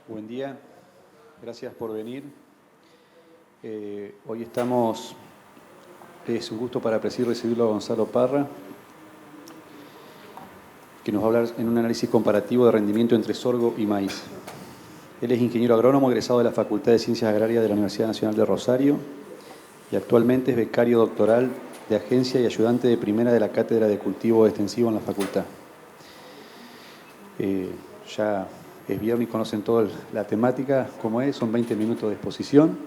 Buen día, gracias por venir. Hoy estamos, es un gusto para presidir recibirlo a Gonzalo Parra, que nos va a hablar en un análisis comparativo de rendimiento entre sorgo y maíz. Él es ingeniero agrónomo egresado de la Facultad de Ciencias Agrarias de la Universidad Nacional de Rosario y actualmente es becario doctoral de agencia y ayudante de primera de la Cátedra de Cultivo Extensivo en la facultad. Ya es viernes y conocen toda la temática, como es, son 20 minutos de exposición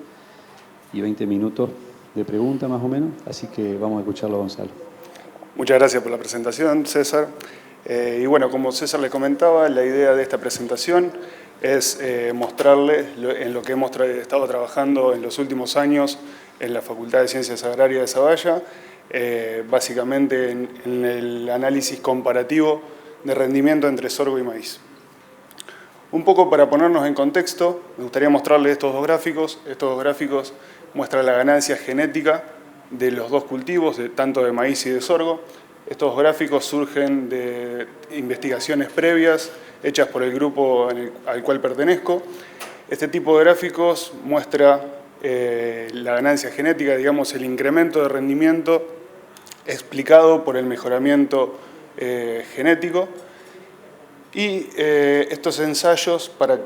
y 20 minutos de pregunta más o menos, así que vamos a escucharlo a Gonzalo. Muchas gracias por la presentación, César. Y bueno, como César le comentaba, la idea de esta presentación es mostrarle en lo que hemos estado trabajando en los últimos años en la Facultad de Ciencias Agrarias de Zavalla, básicamente en el análisis comparativo de rendimiento entre sorgo y maíz. Un poco para ponernos en contexto, me gustaría mostrarles estos dos gráficos. Estos dos gráficos muestran la ganancia genética de los dos cultivos, tanto de maíz y de sorgo. Estos gráficos surgen de investigaciones previas hechas por el grupo al cual pertenezco. Este tipo de gráficos muestra la ganancia genética, digamos el incremento de rendimiento explicado por el mejoramiento genético. Y estos ensayos, para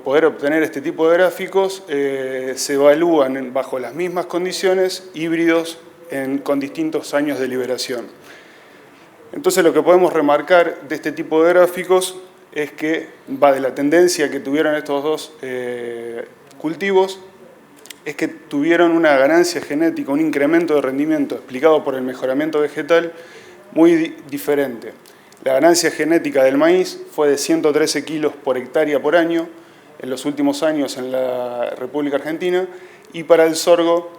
poder obtener este tipo de gráficos, se evalúan bajo las mismas condiciones, híbridos con distintos años de liberación. Entonces lo que podemos remarcar de este tipo de gráficos es que va de la tendencia que tuvieron estos dos cultivos, es que tuvieron una ganancia genética, un incremento de rendimiento explicado por el mejoramiento vegetal muy diferente. La ganancia genética del maíz fue de 113 kilos por hectárea por año en los últimos años en la República Argentina, y para el sorgo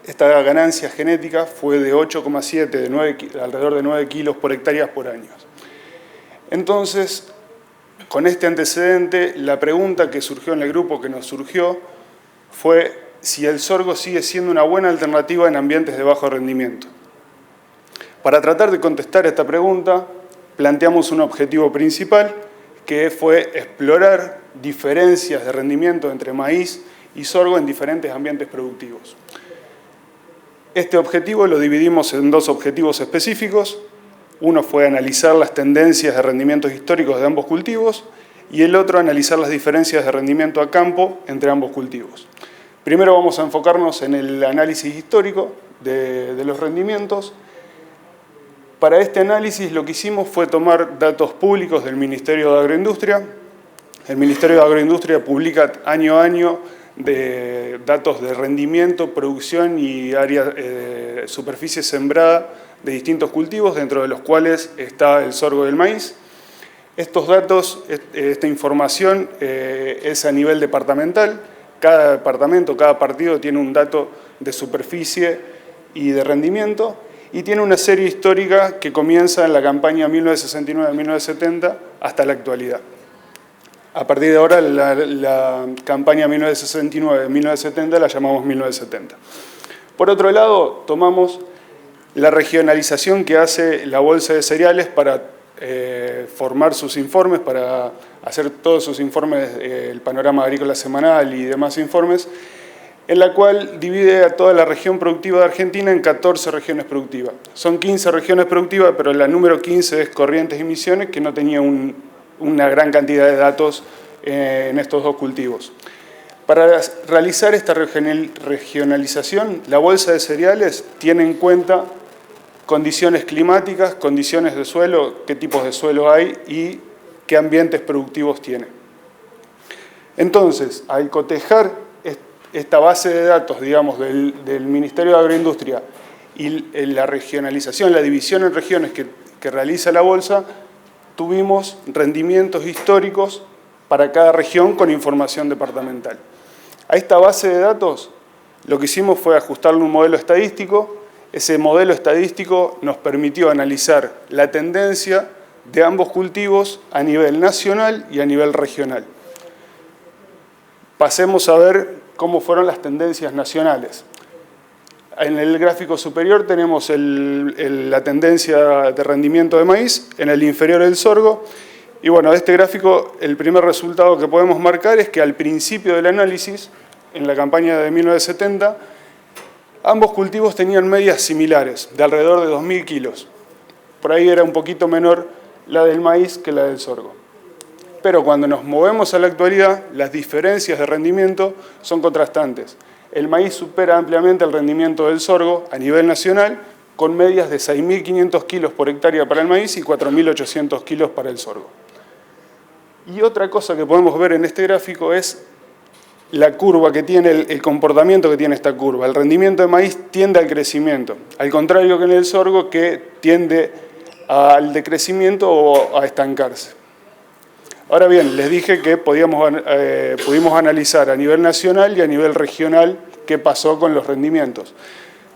esta ganancia genética fue de 8,7, alrededor de 9 kilos por hectárea por año. Entonces, con este antecedente, la pregunta que surgió en el grupo, que nos surgió, fue si el sorgo sigue siendo una buena alternativa en ambientes de bajo rendimiento. Para tratar de contestar esta pregunta, planteamos un objetivo principal, que fue explorar diferencias de rendimiento entre maíz y sorgo en diferentes ambientes productivos. Este objetivo lo dividimos en dos objetivos específicos. Uno fue analizar las tendencias de rendimientos históricos de ambos cultivos y el otro analizar las diferencias de rendimiento a campo entre ambos cultivos. Primero vamos a enfocarnos en el análisis histórico de los rendimientos. Para este análisis lo que hicimos fue tomar datos públicos del Ministerio de Agroindustria. El Ministerio de Agroindustria publica año a año datos de rendimiento, producción y superficie sembrada de distintos cultivos, dentro de los cuales está el sorgo y el maíz. Estos datos, esta información es a nivel departamental. Cada departamento, cada partido tiene un dato de superficie y de rendimiento, y tiene una serie histórica que comienza en la campaña 1969-1970 hasta la actualidad. A partir de ahora, la campaña 1969-1970 la llamamos 1970. Por otro lado, tomamos la regionalización que hace la Bolsa de Cereales para formar sus informes, para hacer todos sus informes, el panorama agrícola semanal y demás informes, en la cual divide a toda la región productiva de Argentina en 14 regiones productivas. Son 15 regiones productivas, pero la número 15 es Corrientes y Misiones, que no tenía una gran cantidad de datos en estos dos cultivos. Para realizar esta regionalización, la Bolsa de Cereales tiene en cuenta condiciones climáticas, condiciones de suelo, qué tipos de suelo hay y qué ambientes productivos tiene. Entonces, al cotejar esta base de datos, digamos, del Ministerio de Agroindustria y la regionalización, la división en regiones que realiza la Bolsa, tuvimos rendimientos históricos para cada región con información departamental. A esta base de datos lo que hicimos fue ajustarle un modelo estadístico. Ese modelo estadístico nos permitió analizar la tendencia de ambos cultivos a nivel nacional y a nivel regional. Pasemos a ver cómo fueron las tendencias nacionales. En el gráfico superior tenemos la tendencia de rendimiento de maíz, en el inferior el sorgo, Y bueno, de este gráfico, el primer resultado que podemos marcar es que al principio del análisis, en la campaña de 1970, ambos cultivos tenían medias similares, de alrededor de 2.000 kilos. Por ahí era un poquito menor la del maíz que la del sorgo. Pero cuando nos movemos a la actualidad, las diferencias de rendimiento son contrastantes. El maíz supera ampliamente el rendimiento del sorgo a nivel nacional, con medias de 6.500 kilos por hectárea para el maíz y 4.800 kilos para el sorgo. Y otra cosa que podemos ver en este gráfico es la curva que tiene, el comportamiento que tiene esta curva. El rendimiento de maíz tiende al crecimiento, al contrario que en el sorgo, que tiende al decrecimiento o a estancarse. Ahora bien, les dije que pudimos analizar a nivel nacional y a nivel regional qué pasó con los rendimientos.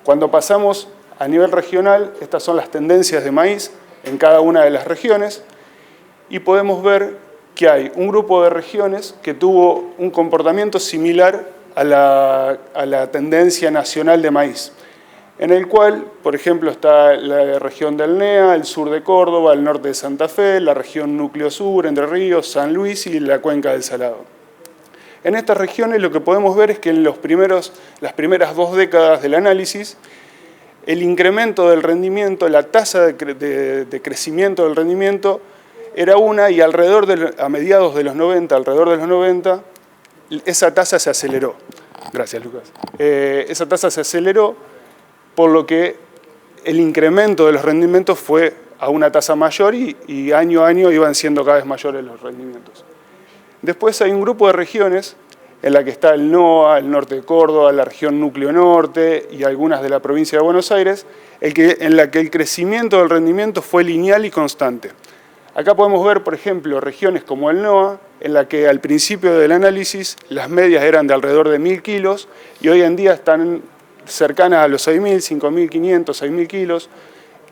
Cuando pasamos a nivel regional, estas son las tendencias de maíz en cada una de las regiones, y podemos ver que hay un grupo de regiones que tuvo un comportamiento similar a la tendencia nacional de maíz, en el cual, por ejemplo, está la región del NEA, el sur de Córdoba, el norte de Santa Fe, la región núcleo sur, Entre Ríos, San Luis y la cuenca del Salado. En estas regiones lo que podemos ver es que en las primeras 2 décadas del análisis, el incremento del rendimiento, la tasa de crecimiento del rendimiento era una, y a mediados de los 90, alrededor de los 90, esa tasa se aceleró. Gracias, Lucas. Esa tasa se aceleró, por lo que el incremento de los rendimientos fue a una tasa mayor y año a año iban siendo cada vez mayores los rendimientos. Después hay un grupo de regiones en la que está el NOA, el norte de Córdoba, la región núcleo norte y algunas de la provincia de Buenos Aires, en la que el crecimiento del rendimiento fue lineal y constante. Acá podemos ver, por ejemplo, regiones como el NOA, en la que al principio del análisis las medias eran de alrededor de 1.000 kilos y hoy en día están cercanas a los 6.000, 5.500, 6.000 kilos.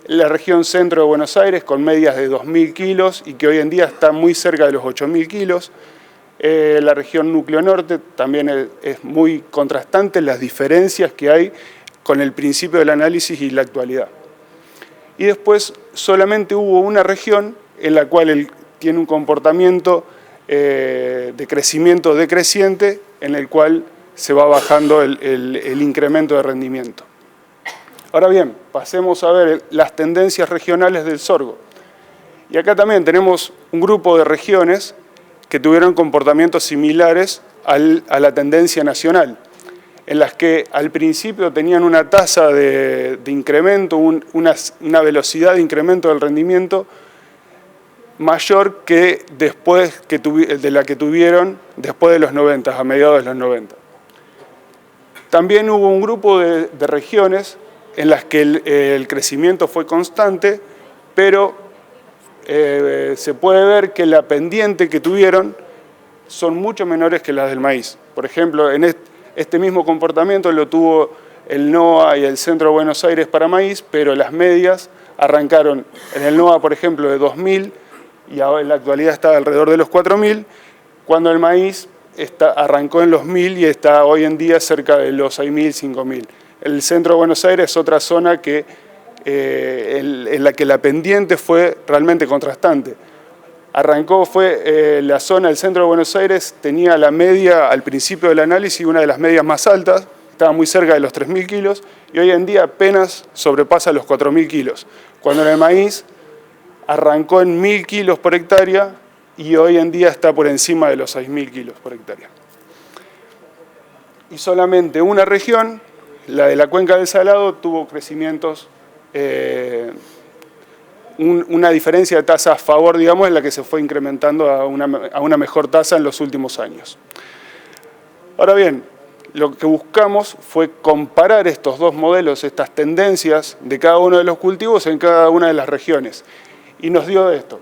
La región centro de Buenos Aires con medias de 2.000 kilos y que hoy en día está muy cerca de los 8.000 kilos. La región núcleo norte también es muy contrastante las diferencias que hay con el principio del análisis y la actualidad. Y después solamente hubo una región en la cual tiene un comportamiento de crecimiento decreciente, en el cual se va bajando el incremento de rendimiento. Ahora bien, pasemos a ver las tendencias regionales del sorgo. Y acá también tenemos un grupo de regiones que tuvieron comportamientos similares a la tendencia nacional, en las que al principio tenían una tasa de incremento, una velocidad de incremento del rendimiento mayor que de la que tuvieron después de los 90, a mediados de los 90. También hubo un grupo de regiones en las que el crecimiento fue constante, pero se puede ver que la pendiente que tuvieron son mucho menores que las del maíz. Por ejemplo, en este mismo comportamiento lo tuvo el NOA y el centro de Buenos Aires para maíz, pero las medias arrancaron en el NOA, por ejemplo, de 2.000 y ahora en la actualidad está alrededor de los 4.000, cuando el maíz arrancó en los 1.000 y está hoy en día cerca de los 6.000, 5.000. El centro de Buenos Aires es otra zona en la que la pendiente fue realmente contrastante. La zona del centro de Buenos Aires tenía la media al principio del análisis, una de las medias más altas, estaba muy cerca de los 3.000 kilos y hoy en día apenas sobrepasa los 4.000 kilos, cuando en el maíz arrancó en 1.000 kilos por hectárea y hoy en día está por encima de los 6.000 kilos por hectárea. Y solamente una región, la de la cuenca del Salado, tuvo crecimientos, una diferencia de tasa a favor, digamos, en la que se fue incrementando a una mejor tasa en los últimos años. Ahora bien, lo que buscamos fue comparar estos dos modelos, estas tendencias de cada uno de los cultivos en cada una de las regiones. Y nos dio esto.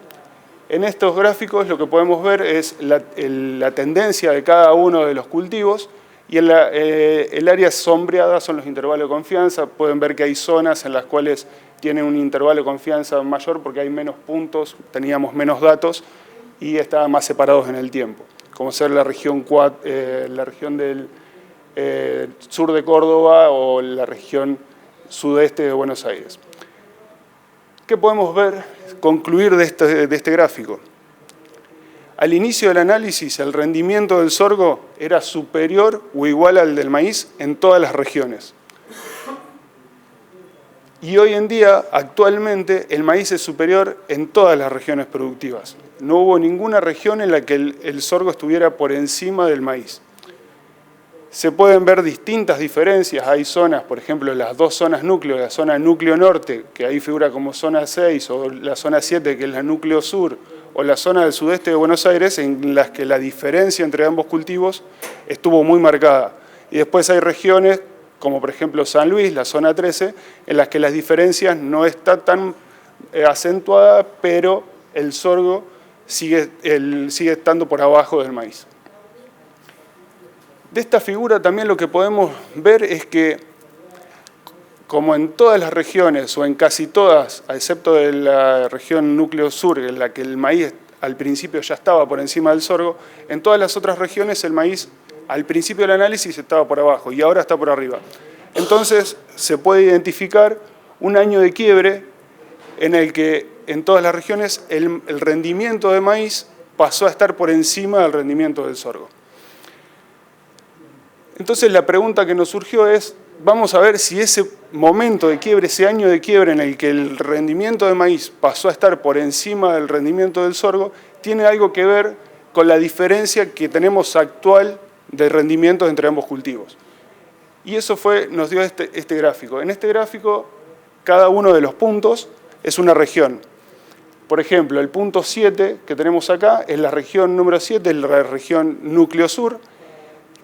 En estos gráficos lo que podemos ver es la tendencia de cada uno de los cultivos y el área sombreada son los intervalos de confianza. Pueden ver que hay zonas en las cuales tienen un intervalo de confianza mayor porque hay menos puntos, teníamos menos datos y estaban más separados en el tiempo, como ser la región del sur de Córdoba o la región sudeste de Buenos Aires. ¿Qué podemos concluir de este gráfico? Al inicio del análisis, el rendimiento del sorgo era superior o igual al del maíz en todas las regiones. Y hoy en día, actualmente, el maíz es superior en todas las regiones productivas. No hubo ninguna región en la que el sorgo estuviera por encima del maíz. Se pueden ver distintas diferencias. Hay zonas, por ejemplo, las dos zonas núcleo, la zona núcleo norte, que ahí figura como zona 6, o la zona 7, que es la núcleo sur, o la zona del sudeste de Buenos Aires, en las que la diferencia entre ambos cultivos estuvo muy marcada. Y después hay regiones, como por ejemplo San Luis, la zona 13, en las que las diferencias no están tan acentuadas, pero el sorgo sigue estando por abajo del maíz. De esta figura también lo que podemos ver es que, como en todas las regiones, o en casi todas, excepto de la región núcleo sur, en la que el maíz al principio ya estaba por encima del sorgo, en todas las otras regiones el maíz al principio del análisis estaba por abajo y ahora está por arriba. Entonces se puede identificar un año de quiebre en el que en todas las regiones el rendimiento de maíz pasó a estar por encima del rendimiento del sorgo. Entonces la pregunta que nos surgió es, vamos a ver si ese momento de quiebre, ese año de quiebre en el que el rendimiento de maíz pasó a estar por encima del rendimiento del sorgo, tiene algo que ver con la diferencia que tenemos actual de rendimiento entre ambos cultivos. Y eso nos dio este gráfico. En este gráfico, cada uno de los puntos es una región. Por ejemplo, el punto 7 que tenemos acá es la región número 7, es la región núcleo sur,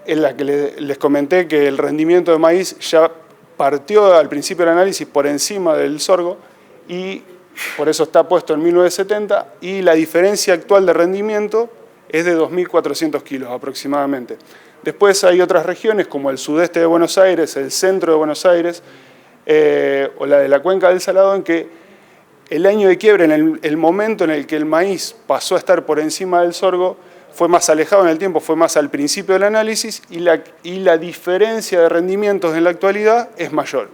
en la que les comenté que el rendimiento de maíz ya partió al principio del análisis por encima del sorgo y por eso está puesto en 1970 y la diferencia actual de rendimiento es de 2.400 kilos aproximadamente. Después hay otras regiones como el sudeste de Buenos Aires, el centro de Buenos Aires o la de la cuenca del Salado, en que el año de quiebre, en el momento en el que el maíz pasó a estar por encima del sorgo, fue más alejado en el tiempo, fue más al principio del análisis y la diferencia de rendimientos en la actualidad es mayor.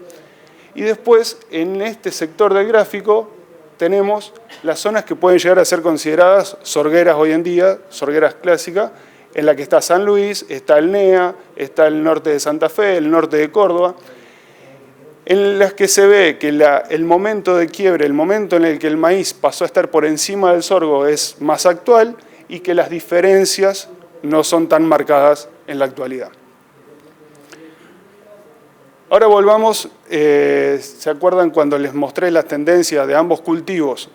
Y después, en este sector del gráfico, tenemos las zonas que pueden llegar a ser consideradas sorgueras hoy en día, sorgueras clásicas, en la que está San Luis, está el NEA, está el norte de Santa Fe, el norte de Córdoba, en las que se ve que el momento de quiebre, el momento en el que el maíz pasó a estar por encima del sorgo es más actual y que las diferencias no son tan marcadas en la actualidad. Ahora volvamos, ¿se acuerdan cuando les mostré las tendencias de ambos cultivos?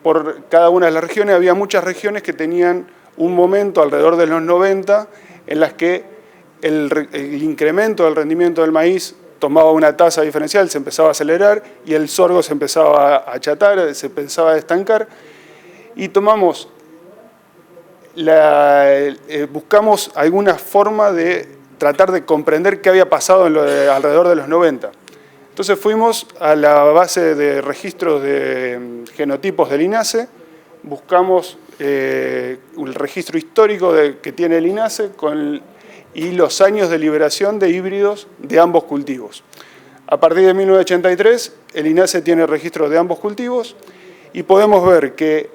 Por cada una de las regiones había muchas regiones que tenían un momento alrededor de los 90 en las que el incremento del rendimiento del maíz tomaba una tasa diferencial, se empezaba a acelerar y el sorgo se empezaba a achatar, se empezaba a estancar y buscamos alguna forma de tratar de comprender qué había pasado alrededor de los 90. Entonces fuimos a la base de registros de genotipos del INASE, buscamos el registro histórico que tiene el INASE y los años de liberación de híbridos de ambos cultivos. A partir de 1983, el INASE tiene registros de ambos cultivos y podemos ver que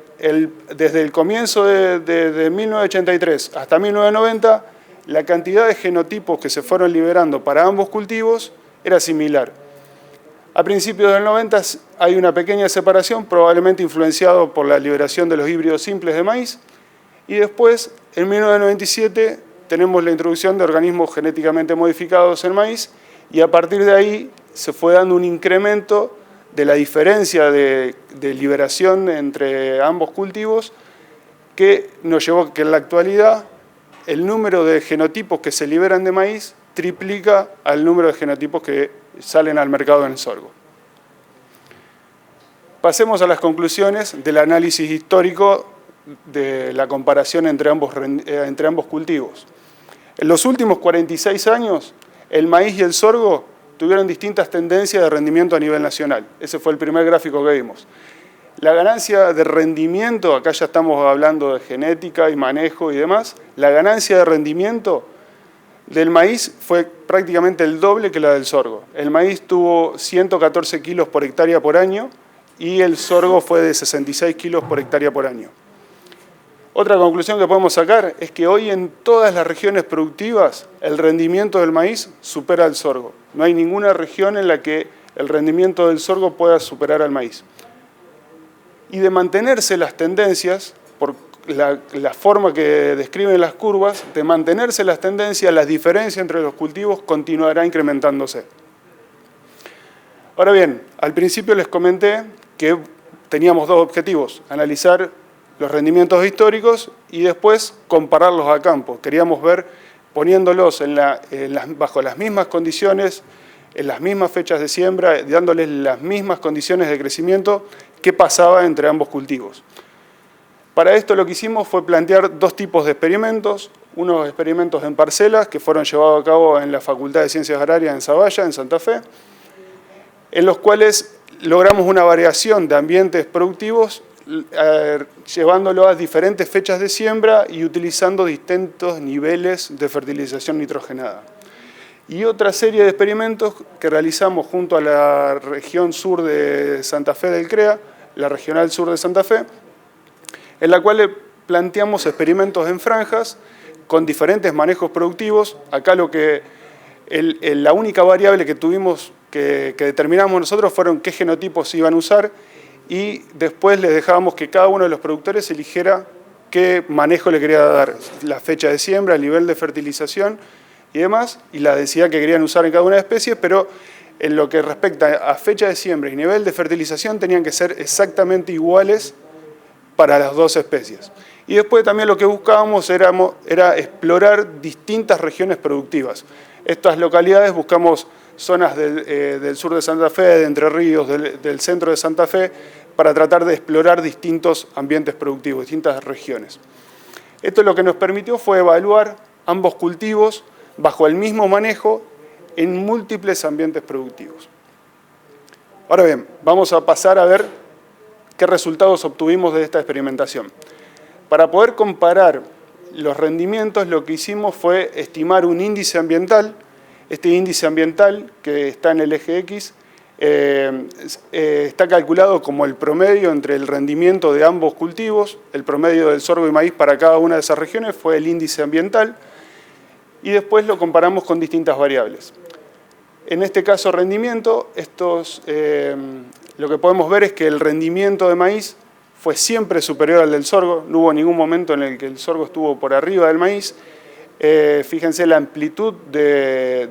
desde el comienzo de 1983 hasta 1990, la cantidad de genotipos que se fueron liberando para ambos cultivos era similar. A principios del 90 hay una pequeña separación, probablemente influenciado por la liberación de los híbridos simples de maíz, y después, en 1997, tenemos la introducción de organismos genéticamente modificados en maíz, y a partir de ahí se fue dando un incremento de la diferencia de liberación entre ambos cultivos, que nos llevó a que en la actualidad el número de genotipos que se liberan de maíz triplica al número de genotipos que salen al mercado en el sorgo. Pasemos a las conclusiones del análisis histórico de la comparación entre ambos cultivos. En los últimos 46 años, el maíz y el sorgo tuvieron distintas tendencias de rendimiento a nivel nacional. Ese fue el primer gráfico que vimos. La ganancia de rendimiento, acá ya estamos hablando de genética y manejo y demás, la ganancia de rendimiento del maíz fue prácticamente el doble que la del sorgo. El maíz tuvo 114 kilos por hectárea por año y el sorgo fue de 66 kilos por hectárea por año. Otra conclusión que podemos sacar es que hoy en todas las regiones productivas el rendimiento del maíz supera al sorgo. No hay ninguna región en la que el rendimiento del sorgo pueda superar al maíz. Y de mantenerse las tendencias, por la forma que describen las curvas, de mantenerse las tendencias, las diferencias entre los cultivos continuará incrementándose. Ahora bien, al principio les comenté que teníamos dos objetivos: analizar los rendimientos históricos y después compararlos a campo. Queríamos ver, poniéndolos bajo las mismas condiciones, en las mismas fechas de siembra, dándoles las mismas condiciones de crecimiento, qué pasaba entre ambos cultivos. Para esto lo que hicimos fue plantear dos tipos de experimentos: unos experimentos en parcelas que fueron llevados a cabo en la Facultad de Ciencias Agrarias en Zavalla, en Santa Fe, en los cuales logramos una variación de ambientes productivos llevándolo a diferentes fechas de siembra y utilizando distintos niveles de fertilización nitrogenada. Y otra serie de experimentos que realizamos junto a la región sur de Santa Fe del CREA, la Regional Sur de Santa Fe, en la cual planteamos experimentos en franjas con diferentes manejos productivos. Acá la única variable que tuvimos que determinamos nosotros fueron qué genotipos iban a usar, y después les dejábamos que cada uno de los productores eligiera qué manejo le quería dar, la fecha de siembra, el nivel de fertilización y demás, y la densidad que querían usar en cada una de las especies, pero en lo que respecta a fecha de siembra y nivel de fertilización tenían que ser exactamente iguales para las dos especies. Y después también lo que buscábamos era explorar distintas regiones productivas. Estas localidades buscamos zonas del sur de Santa Fe, de Entre Ríos, del centro de Santa Fe, para tratar de explorar distintos ambientes productivos, distintas regiones. Esto lo que nos permitió fue evaluar ambos cultivos bajo el mismo manejo en múltiples ambientes productivos. Ahora bien, vamos a pasar a ver qué resultados obtuvimos de esta experimentación. Para poder comparar los rendimientos, lo que hicimos fue estimar un índice ambiental. Este índice ambiental, que está en el eje X, está calculado como el promedio entre el rendimiento de ambos cultivos. El promedio del sorgo y maíz para cada una de esas regiones fue el índice ambiental, y después lo comparamos con distintas variables. En este caso rendimiento, lo que podemos ver es que el rendimiento de maíz fue siempre superior al del sorgo. No hubo ningún momento en el que el sorgo estuvo por arriba del maíz. Fíjense la amplitud de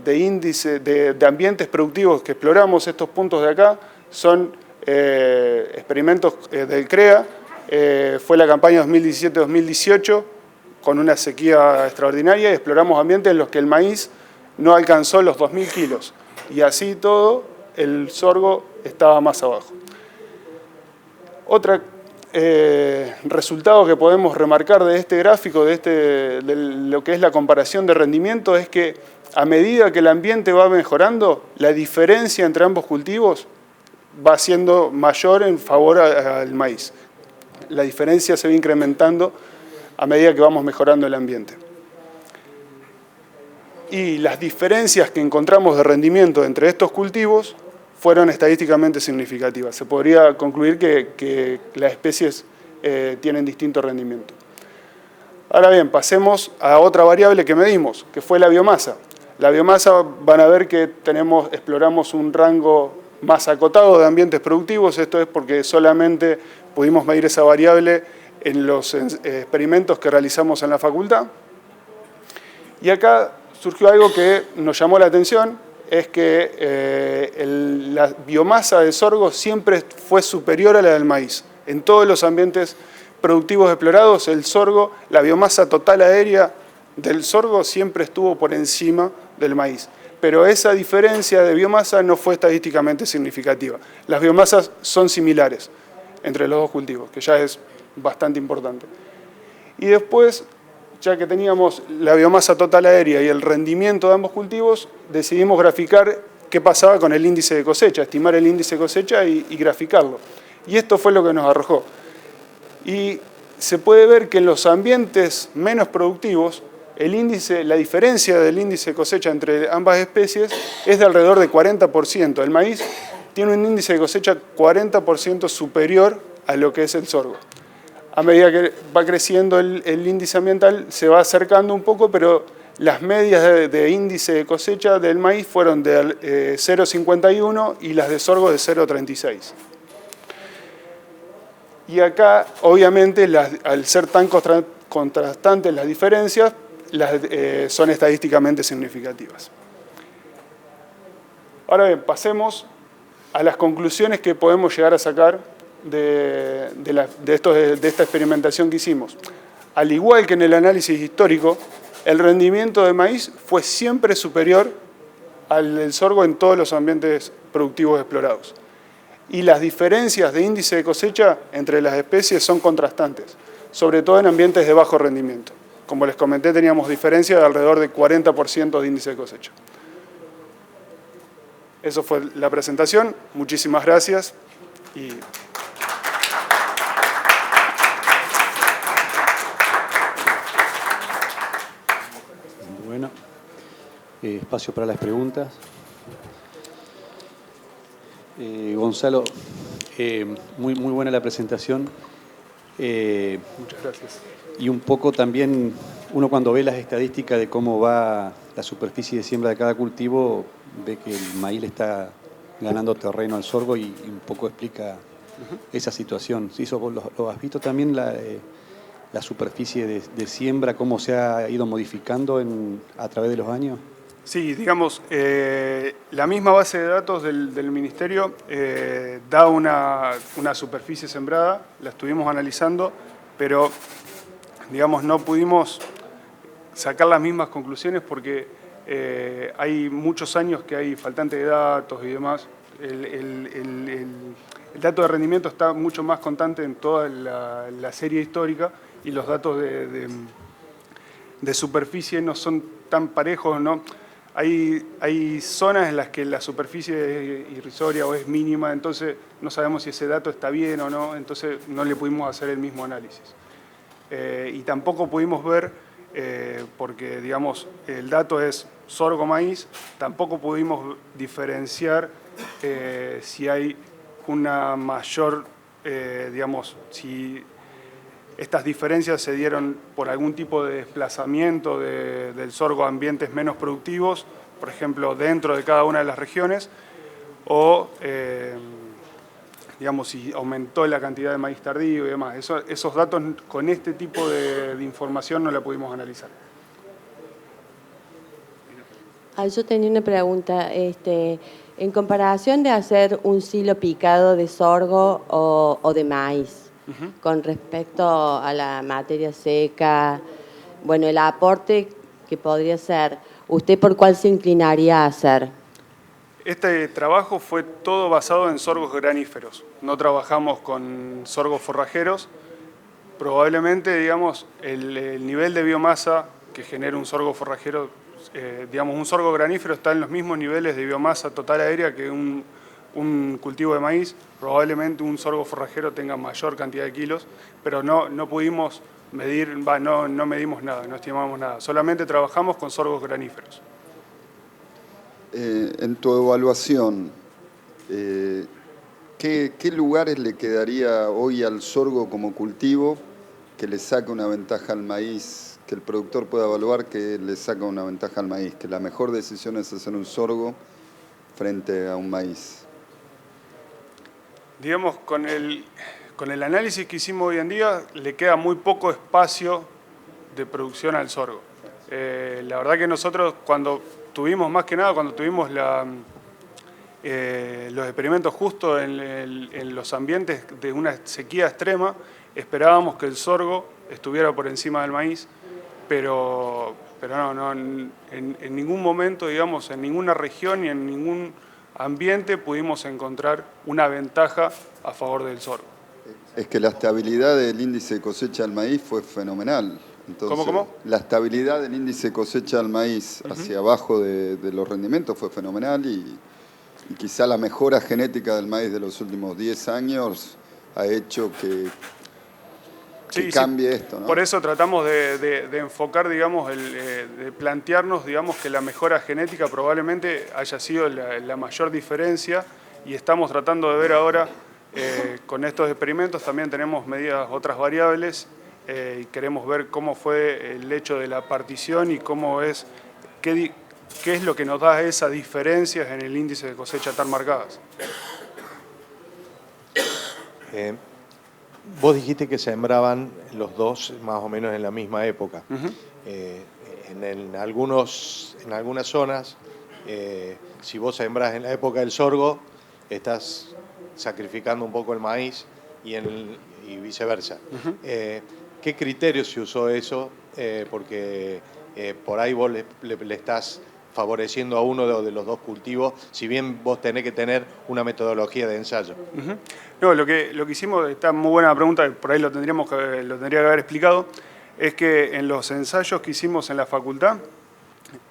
ambientes productivos que exploramos. Estos puntos de acá son experimentos del CREA. Fue la campaña 2017-2018 con una sequía extraordinaria, y exploramos ambientes en los que el maíz no alcanzó los 2.000 kilos. Y así todo, el sorgo estaba más abajo. Otro resultado que podemos remarcar de este gráfico, de lo que es la comparación de rendimiento, es que a medida que el ambiente va mejorando, la diferencia entre ambos cultivos va siendo mayor en favor al maíz. La diferencia se va incrementando a medida que vamos mejorando el ambiente. Y las diferencias que encontramos de rendimiento entre estos cultivos fueron estadísticamente significativas. Se podría concluir que las especies tienen distinto rendimiento. Ahora bien, pasemos a otra variable que medimos, que fue la biomasa. La biomasa, van a ver que exploramos un rango más acotado de ambientes productivos. Esto es porque solamente pudimos medir esa variable en los experimentos que realizamos en la facultad. Y acá surgió algo que nos llamó la atención, es que la biomasa de sorgo siempre fue superior a la del maíz. En todos los ambientes productivos explorados, el sorgo, la biomasa total aérea del sorgo siempre estuvo por encima del maíz. Pero esa diferencia de biomasa no fue estadísticamente significativa. Las biomasas son similares entre los dos cultivos, que ya es bastante importante. Y después, ya que teníamos la biomasa total aérea y el rendimiento de ambos cultivos, decidimos graficar qué pasaba con el índice de cosecha, estimar el índice de cosecha y graficarlo. Y esto fue lo que nos arrojó. Y se puede ver que en los ambientes menos productivos, la diferencia del índice de cosecha entre ambas especies es de alrededor de 40%. El maíz tiene un índice de cosecha 40% superior a lo que es el sorgo. a medida que va creciendo el índice ambiental, se va acercando un poco, pero las medias de índice de cosecha del maíz fueron de 0,51 y las de sorgo de 0,36. Y acá, obviamente, al ser tan contrastantes las diferencias, son estadísticamente significativas. Ahora bien, pasemos a las conclusiones que podemos llegar a sacar de esta experimentación que hicimos. Al igual que en el análisis histórico, el rendimiento de maíz fue siempre superior al del sorgo en todos los ambientes productivos explorados. Y las diferencias de índice de cosecha entre las especies son contrastantes, sobre todo en ambientes de bajo rendimiento. Como les comenté, teníamos diferencias de alrededor de 40% de índice de cosecha. Eso fue la presentación. Muchísimas gracias. Bueno, espacio para las preguntas. Gonzalo, muy buena la presentación. Muchas gracias. Y un poco también, uno cuando ve las estadísticas de cómo va la superficie de siembra de cada cultivo, ve que el maíz le está ganando terreno al sorgo y un poco explica esa situación. ¿Sí, vos lo has visto también, la superficie de siembra, cómo se ha ido modificando a través de los años? Sí, digamos, la misma base de datos del Ministerio da una superficie sembrada, la estuvimos analizando, pero digamos, no pudimos sacar las mismas conclusiones porque hay muchos años que hay faltante de datos y demás. El dato de rendimiento está mucho más constante en toda la serie histórica y los datos de superficie no son tan parejos, ¿no? Hay zonas en las que la superficie es irrisoria o es mínima, entonces no sabemos si ese dato está bien o no, entonces no le pudimos hacer el mismo análisis. Y tampoco pudimos ver, porque digamos el dato es sorgo-maíz, tampoco pudimos diferenciar si hay una mayor, digamos, si estas diferencias se dieron por algún tipo de desplazamiento del sorgo a ambientes menos productivos, por ejemplo, dentro de cada una de las regiones, o, digamos, si aumentó la cantidad de maíz tardío y demás. Esos datos con este tipo de información no la pudimos analizar. Yo tenía una pregunta. En comparación de hacer un silo picado de sorgo o de maíz, con respecto a la materia seca, bueno, el aporte que podría ser, ¿usted por cuál se inclinaría a hacer? Este trabajo fue todo basado en sorgos graníferos. No trabajamos con sorgos forrajeros. Probablemente, digamos, el nivel de biomasa que genera un sorgo forrajero, digamos, un sorgo granífero está en los mismos niveles de biomasa total aérea que un cultivo de maíz. Probablemente un sorgo forrajero tenga mayor cantidad de kilos, pero no pudimos medir, no medimos nada, no estimamos nada. Solamente trabajamos con sorgos graníferos. En tu evaluación, ¿qué lugares le quedaría hoy al sorgo como cultivo que le saque una ventaja al maíz, que el productor pueda evaluar que le saca una ventaja al maíz, que la mejor decisión es hacer un sorgo frente a un maíz? Digamos, con el análisis que hicimos hoy en día, le queda muy poco espacio de producción al sorgo. La verdad que nosotros cuando tuvimos los experimentos justo en los ambientes de una sequía extrema, esperábamos que el sorgo estuviera por encima del maíz, pero no, en ningún momento, digamos, en ninguna región y en ningún ambiente pudimos encontrar una ventaja a favor del sorgo. Es que la estabilidad del índice de cosecha del maíz fue fenomenal. Entonces, ¿Cómo? La estabilidad del índice de cosecha del maíz hacia abajo de los rendimientos fue fenomenal y quizá la mejora genética del maíz de los últimos 10 años ha hecho que cambie esto, ¿no? Por eso tratamos de enfocar, digamos, de plantearnos, digamos, que la mejora genética probablemente haya sido la mayor diferencia y estamos tratando de ver ahora Con estos experimentos también tenemos medidas otras variables y queremos ver cómo fue el hecho de la partición y cómo es, qué es lo que nos da esas diferencias en el índice de cosecha tan marcadas. Vos dijiste que sembraban los dos más o menos en la misma época. En algunas zonas, si vos sembrás en la época del sorgo, estás sacrificando un poco el maíz y viceversa. ¿Qué criterio se usó eso? Porque por ahí vos le estás favoreciendo a uno de los dos cultivos, si bien vos tenés que tener una metodología de ensayo. No, lo que hicimos, está muy buena pregunta, por ahí lo tendría que haber explicado, es que en los ensayos que hicimos en la facultad,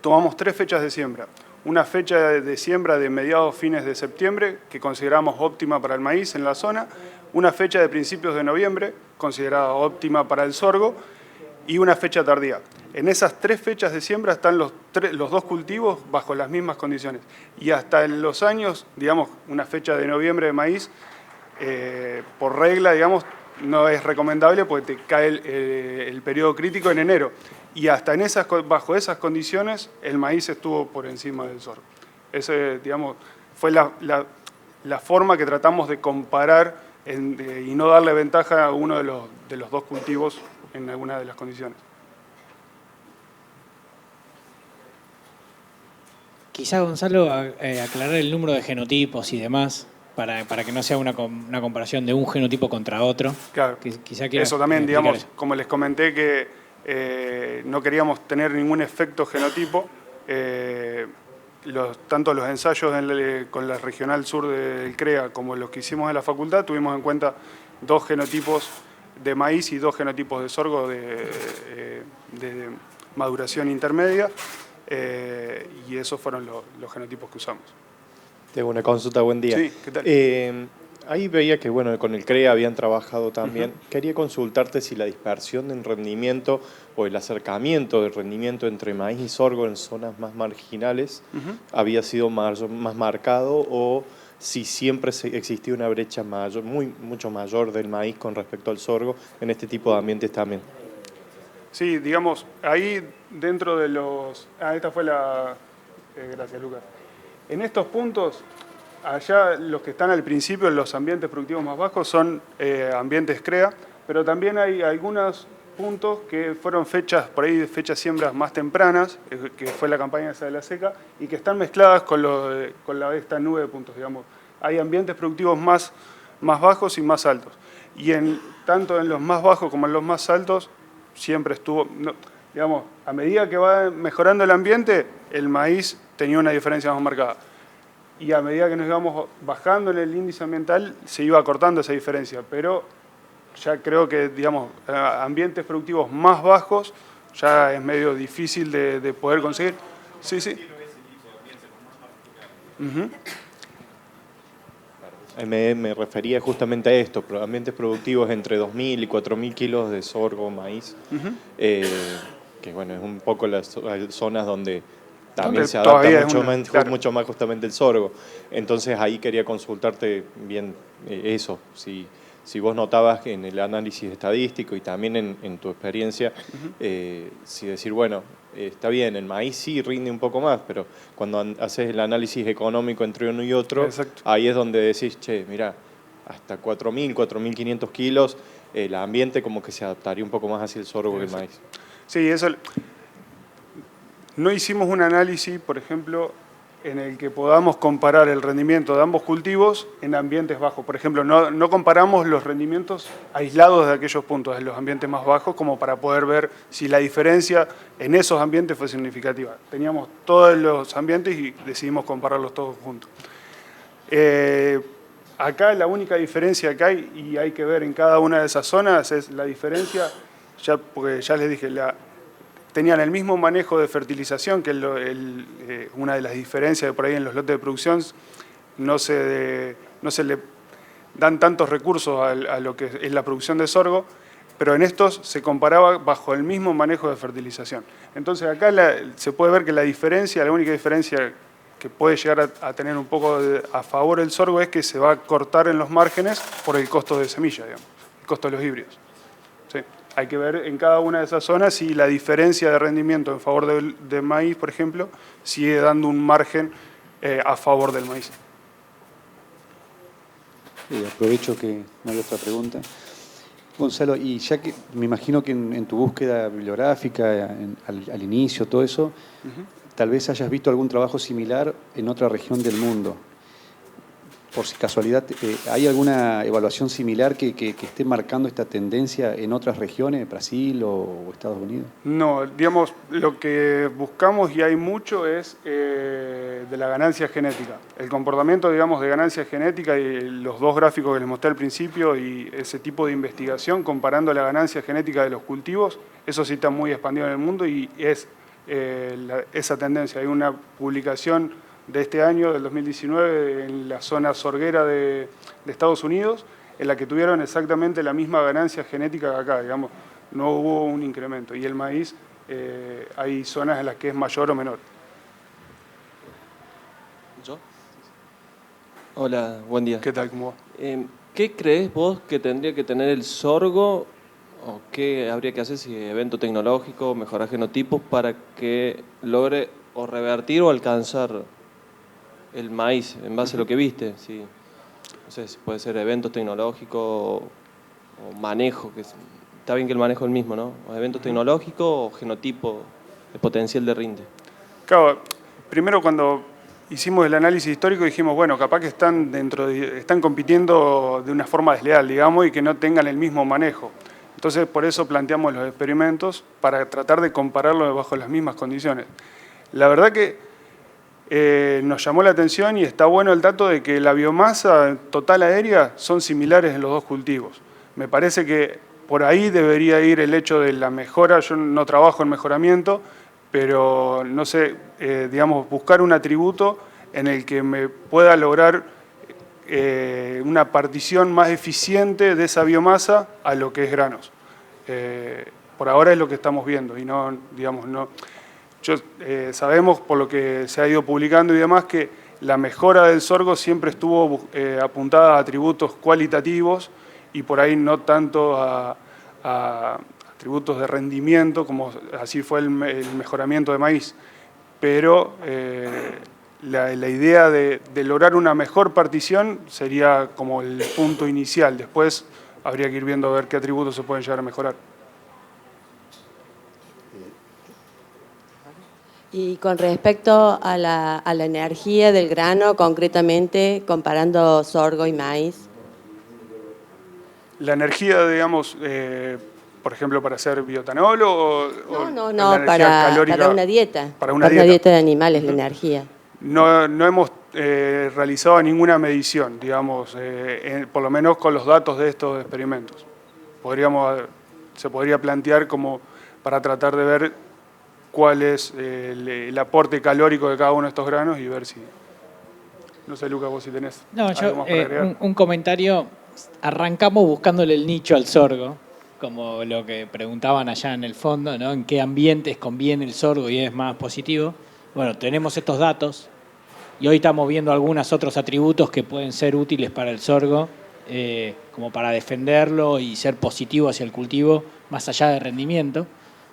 tomamos 3 fechas de siembra. Una fecha de siembra de mediados fines de septiembre, que consideramos óptima para el maíz en la zona, una fecha de principios de noviembre, considerada óptima para el sorgo, y una fecha tardía. En esas 3 fechas de siembra están los dos cultivos bajo las mismas condiciones. Y hasta en los años, digamos, una fecha de noviembre de maíz, por regla, digamos, no es recomendable porque te cae el periodo crítico en enero. Y hasta bajo esas condiciones el maíz estuvo por encima del sorgo. Ese, digamos, fue la forma que tratamos de comparar y no darle ventaja a uno de los dos cultivos en alguna de las condiciones. Quizá, Gonzalo, aclarar el número de genotipos y demás para que no sea una comparación de un genotipo contra otro. Claro, Quizá eso también, digamos, eso. como les comenté que no queríamos tener ningún efecto genotipo, tanto los ensayos con la regional sur del CREA como los que hicimos en la facultad, tuvimos en cuenta 2 genotipos de maíz y 2 genotipos de sorgo de maduración intermedia, y esos fueron los genotipos que usamos. Tengo una consulta, buen día. Sí, ¿qué tal? Ahí veía que bueno, con el CREA habían trabajado también. Quería consultarte si la dispersión en rendimiento o el acercamiento del rendimiento entre maíz y sorgo en zonas más marginales había sido más marcado, o si siempre existía una brecha mayor, mucho mayor del maíz con respecto al sorgo en este tipo de ambientes también. Sí, digamos, ahí dentro de los... esta fue la... gracias, Lucas. En estos puntos, allá los que están al principio en los ambientes productivos más bajos son ambientes CREA, pero también hay algunos puntos que fueron fechas siembras más tempranas, que fue la campaña esa de la seca, y que están mezcladas con esta nube de puntos, digamos. Hay ambientes productivos más bajos y más altos. Y tanto en los más bajos como en los más altos, siempre estuvo... digamos, a medida que va mejorando el ambiente, el maíz tenía una diferencia más marcada. Y a medida que nos íbamos bajando en el índice ambiental, se iba acortando esa diferencia. Pero ya creo que, digamos, ambientes productivos más bajos ya es medio difícil de poder conseguir. Sí, sí. Me refería justamente a esto, ambientes productivos entre 2.000 y 4.000 kilos de sorgo, maíz, que bueno, es un poco las zonas donde también se adapta mucho más justamente el sorgo. Entonces ahí quería consultarte bien eso, si vos notabas en el análisis estadístico y también en tu experiencia, si decir, bueno, está bien, el maíz sí rinde un poco más, pero cuando haces el análisis económico entre uno y otro, exacto, ahí es donde decís, che, mirá, hasta 4.000, 4.500 kilos, el ambiente como que se adaptaría un poco más hacia el sorgo que el maíz. Sí, eso... No hicimos un análisis, por ejemplo, en el que podamos comparar el rendimiento de ambos cultivos en ambientes bajos. Por ejemplo, no comparamos los rendimientos aislados de aquellos puntos, de los ambientes más bajos, como para poder ver si la diferencia en esos ambientes fue significativa. Teníamos todos los ambientes y decidimos compararlos todos juntos. Acá la única diferencia que hay, y hay que ver en cada una de esas zonas, es la diferencia, porque ya les dije, tenían el mismo manejo de fertilización, que una de las diferencias de por ahí en los lotes de producción, no se le dan tantos recursos a lo que es la producción de sorgo, pero en estos se comparaba bajo el mismo manejo de fertilización. Entonces acá se puede ver que la única diferencia que puede llegar a tener un poco a favor el sorgo es que se va a cortar en los márgenes por el costo de semilla, digamos, el costo de los híbridos. ¿Sí? Hay que ver en cada una de esas zonas si la diferencia de rendimiento en favor del maíz, por ejemplo, sigue dando un margen a favor del maíz. Aprovecho que no hay otra pregunta. Gonzalo, y ya que me imagino que en tu búsqueda bibliográfica, al inicio, todo eso, tal vez hayas visto algún trabajo similar en otra región del mundo. Por si casualidad, ¿hay alguna evaluación similar que esté marcando esta tendencia en otras regiones, Brasil o Estados Unidos? No, digamos, lo que buscamos, y hay mucho, es de la ganancia genética. El comportamiento, digamos, de ganancia genética y los dos gráficos que les mostré al principio y ese tipo de investigación comparando la ganancia genética de los cultivos, eso sí está muy expandido en el mundo y es esa tendencia. Hay una publicación de este año, del 2019, en la zona sorguera de Estados Unidos, en la que tuvieron exactamente la misma ganancia genética que acá, digamos, no hubo un incremento. Y el maíz, hay zonas en las que es mayor o menor. ¿Yo? Hola, buen día. ¿Qué tal? ¿Cómo va? ¿Qué crees vos que tendría que tener el sorgo o qué habría que hacer si evento tecnológico, mejorar genotipos para que logre o revertir o alcanzar el maíz en base a lo que viste? Sí. No sé, si puede ser eventos tecnológicos o manejo, que está bien que el manejo es el mismo, ¿no? O eventos tecnológicos o genotipo de potencial de rinde. Claro, primero cuando hicimos el análisis histórico dijimos, bueno, capaz que están compitiendo de una forma desleal, digamos, y que no tengan el mismo manejo. Entonces, por eso planteamos los experimentos para tratar de compararlos bajo las mismas condiciones. La verdad que nos llamó la atención y está bueno el dato de que la biomasa total aérea son similares en los dos cultivos. Me parece que por ahí debería ir el hecho de la mejora. Yo no trabajo en mejoramiento, pero no sé, digamos, buscar un atributo en el que me pueda lograr una partición más eficiente de esa biomasa a lo que es granos. Por ahora es lo que estamos viendo y no, digamos, no. Sabemos, por lo que se ha ido publicando y demás, que la mejora del sorgo siempre estuvo apuntada a atributos cualitativos y por ahí no tanto a atributos de rendimiento, como así fue el mejoramiento de maíz. Pero la idea de lograr una mejor partición sería como el punto inicial. Después habría que ir viendo a ver qué atributos se pueden llegar a mejorar. Y con respecto a la energía del grano, concretamente, comparando sorgo y maíz. La energía, digamos, por ejemplo, para hacer bioetanol No, para una dieta. Para una dieta de animales, la energía. No hemos realizado ninguna medición, digamos, por lo menos con los datos de estos experimentos. Se podría plantear como para tratar de ver cuál es el aporte calórico de cada uno de estos granos y ver si... No sé, Lucas, vos si tenés algo más para agregar. Un comentario. Arrancamos buscándole el nicho al sorgo, como lo que preguntaban allá en el fondo, ¿no? En qué ambientes conviene el sorgo y es más positivo. Bueno, tenemos estos datos y hoy estamos viendo algunos otros atributos que pueden ser útiles para el sorgo, como para defenderlo y ser positivo hacia el cultivo, más allá de rendimiento.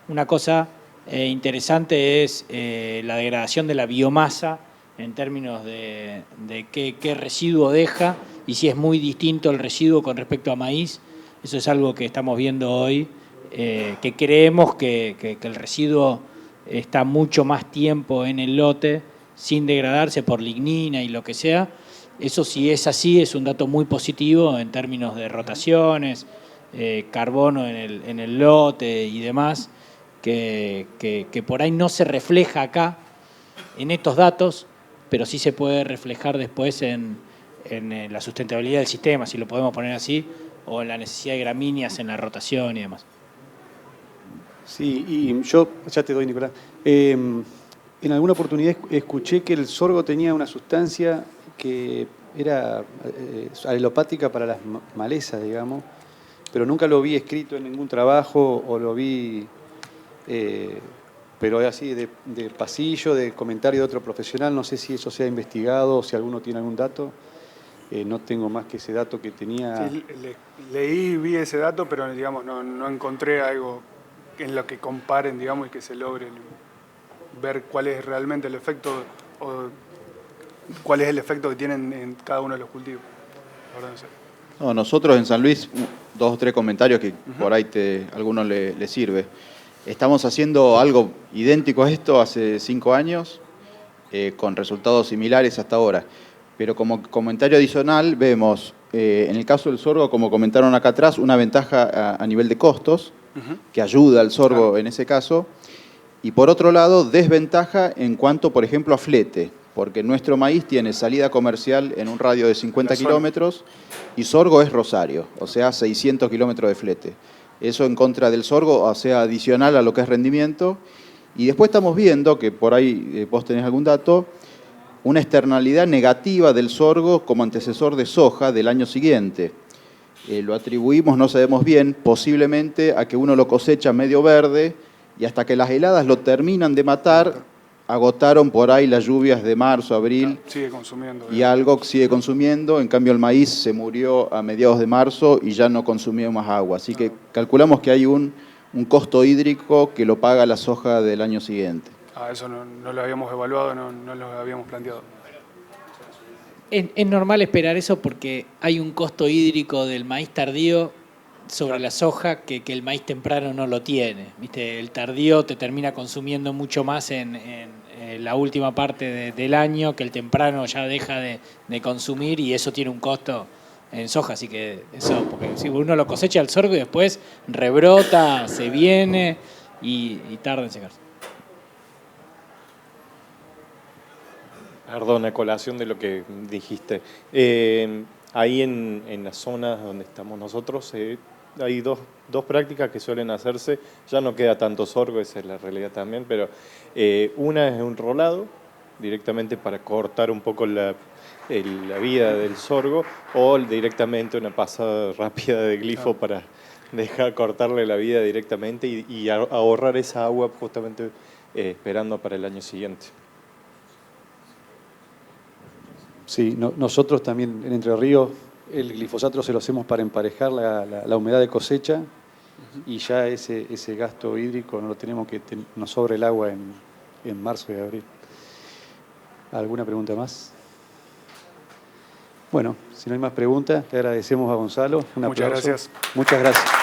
Una cosa interesante es la degradación de la biomasa en términos de qué residuo deja y si es muy distinto el residuo con respecto a maíz. Eso es algo que estamos viendo hoy, que creemos que el residuo está mucho más tiempo en el lote sin degradarse por lignina y lo que sea. Eso, si es así, es un dato muy positivo en términos de rotaciones, carbono en el lote y demás, que por ahí no se refleja acá en estos datos, pero sí se puede reflejar después en la sustentabilidad del sistema, si lo podemos poner así, o en la necesidad de gramíneas en la rotación y demás. Sí, y yo, ya te doy, Nicolás, en alguna oportunidad escuché que el sorgo tenía una sustancia que era alelopática para las malezas, digamos, pero nunca lo vi escrito en ningún trabajo o lo vi pero así de pasillo, de comentario de otro profesional, no sé si eso se ha investigado o si alguno tiene algún dato. No tengo más que ese dato que tenía. Sí, leí, vi ese dato, pero digamos no encontré algo en lo que comparen, digamos, y que se logre ver cuál es realmente el efecto o cuál es el efecto que tienen en cada uno de los cultivos. La verdad no sé. No, nosotros en San Luis, 2 o 3 comentarios que por ahí a alguno le sirve. Estamos haciendo algo idéntico a esto hace 5 años, con resultados similares hasta ahora. Pero como comentario adicional vemos, en el caso del sorgo, como comentaron acá atrás, una ventaja a nivel de costos, que ayuda al sorgo en ese caso. Y por otro lado, desventaja en cuanto, por ejemplo, a flete, porque nuestro maíz tiene salida comercial en un radio de 50 kilómetros y sorgo es Rosario, o sea, 600 kilómetros de flete. Eso en contra del sorgo, o sea, adicional a lo que es rendimiento. Y después estamos viendo, que por ahí vos tenés algún dato, una externalidad negativa del sorgo como antecesor de soja del año siguiente. Lo atribuimos, no sabemos bien, posiblemente a que uno lo cosecha medio verde y hasta que las heladas lo terminan de matar, agotaron por ahí las lluvias de marzo, abril. Sigue consumiendo. Y algo sigue consumiendo. En cambio, el maíz se murió a mediados de marzo y ya no consumió más agua. Así que calculamos que hay un costo hídrico que lo paga la soja del año siguiente. Eso no lo habíamos evaluado, no lo habíamos planteado. Es normal esperar eso porque hay un costo hídrico del maíz tardío sobre la soja que el maíz temprano no lo tiene. ¿Viste? El tardío te termina consumiendo mucho más en la última parte del año, que el temprano ya deja de consumir, y eso tiene un costo en soja. Así que eso, porque si uno lo cosecha al sorgo y después rebrota, se viene y tarda en secarse. Perdón, a colación de lo que dijiste. Ahí en las zonas donde estamos nosotros hay dos prácticas que suelen hacerse. Ya no queda tanto sorgo, esa es la realidad también, pero una es un rolado, directamente para cortar un poco la vida del sorgo, o directamente una pasada rápida de glifo para dejar cortarle la vida directamente y ahorrar esa agua justamente esperando para el año siguiente. Sí, nosotros también en Entre Ríos el glifosato se lo hacemos para emparejar la humedad de cosecha, y ya ese gasto hídrico no lo tenemos, que nos sobra el agua en marzo y abril. ¿Alguna pregunta más? Bueno, si no hay más preguntas, le agradecemos a Gonzalo. Muchas gracias. Muchas gracias.